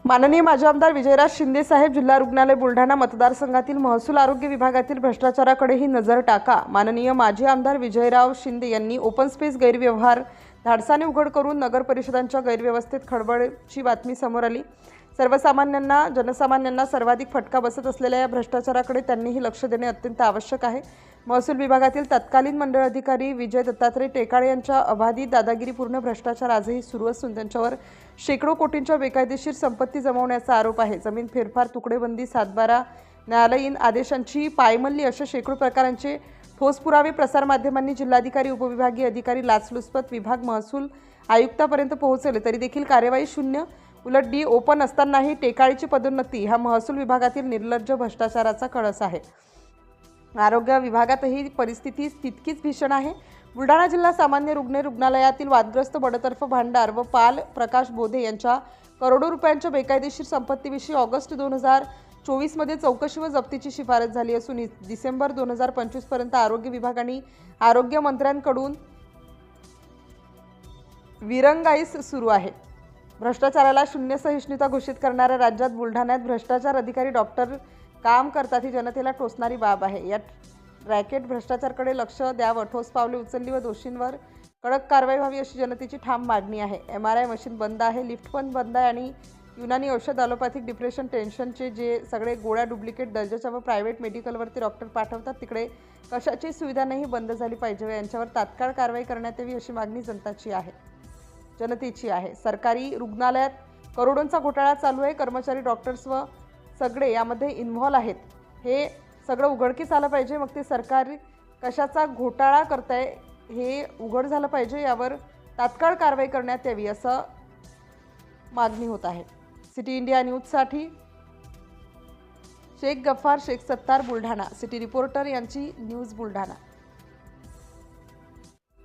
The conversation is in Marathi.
माननीय माजी आमदार विजयराज शिंदे साहेब, जिल्हा रुग्णालय बुलढाणा मतदारसंघातील महसूल आरोग्य विभागातील भ्रष्टाचाराकडेही नजर टाका। माननीय माजी आमदार विजयराव शिंदे यांनी ओपन स्पेस गैरव्यवहार धाडसाने उघड करून नगर परिषदांच्या गैरव्यवस्थेत खळबळची बातमी समोर आली। सर्वसामान्यांना जनसामान्यांना सर्वाधिक फटका बसत असलेल्या या भ्रष्टाचाराकडे त्यांनीही लक्ष देणे अत्यंत आवश्यक आहे। महसूल विभागातील तत्कालीन मंडळ अधिकारी विजय दत्तात्रय टेकाळे यांच्या अबाधित दादागिरीपूर्ण भ्रष्टाचार आजही सुरू असून त्यांच्यावर शेकडो कोटींच्या बेकायदेशीर संपत्ती जमवण्याचा आरोप आहे। जमीन फेरफार, तुकडेबंदी, सातबारा, न्यायालयीन आदेशांची पायमल्ली अशा शेकडो प्रकारांचे ठोस पुरावे प्रसारमाध्यमांनी जिल्हाधिकारी, उपविभागीय अधिकारी, लाचलुचपत विभाग, महसूल आयुक्तापर्यंत पोहोचवले तरी देखील कार्यवाही शून्य। उलट डी ओपन असतानाही टेकाळीची पदोन्नती हा महसूल विभागातील निर्लज्ज भ्रष्टाचाराचा कळस आहे। आरोग्य विभागातही परिस्थिती तितकीच भीषण आहे। बुलढाणा जिल्हा सामान्य रुग्णालयातील वादग्रस्त बडतर्फ भांडार व पाल प्रकाश बोधे यांच्या करोडो रुपयांच्या बेकायदेशीर संपत्तीविषयी ऑगस्ट 2024 मध्ये चौकशी व जप्तीची शिफारस झाली असून डिसेंबर 2025 पर्यंत आरोग्य विभाग आणि आरोग्य मंत्र्यांकडून विरंगाईस सुरू आहे। भ्रष्टाचाराला शून्य सहिष्णुता घोषित करणाऱ्या राज्यात बुलढाण्यात भ्रष्टाचार अधिकारी डॉक्टर काम करतात ही जनतेला टोचणारी बाब आहे। या रॅकेट भ्रष्टाचाराकडे लक्ष द्यावं, ठोस पावले उचलली व दोषींवर कडक कारवाई व्हावी अशी जनतेची ठाम मागणी आहे। MRI मशीन बंद आहे, लिफ्ट पण बंद आहे आणि युनानी औषध, ॲलोपॅथिक, डिप्रेशन, टेन्शनचे जे सगळे गोळ्या डुप्लिकेट दर्जाच्या व प्रायव्हेट मेडिकलवरती डॉक्टर पाठवतात तिकडे कशाची सुविधा नाही बंद झाली पाहिजे व यांच्यावर तात्काळ कारवाई करण्यात यावी अशी मागणी जनतेची आहे। सरकारी रुग्णालयात करोडोंचा घोटाळा चालू आहे। कर्मचारी, डॉक्टर्स व सगळे यामध्ये इन्व्हॉल्व आहेत। हे सगळं उघडकीस आलं पाहिजे। मग ते सरकार कशाचा घोटाळा करताय हे उघड झालं पाहिजे। यावर तात्काळ कारवाई करण्यात यावी असं मागणी होत आहे। सिटी इंडिया न्यूजसाठी शेख गफ्फार, शेख सत्तार, बुलढाणा। सिटी रिपोर्टर यांची न्यूज बुलढाणा।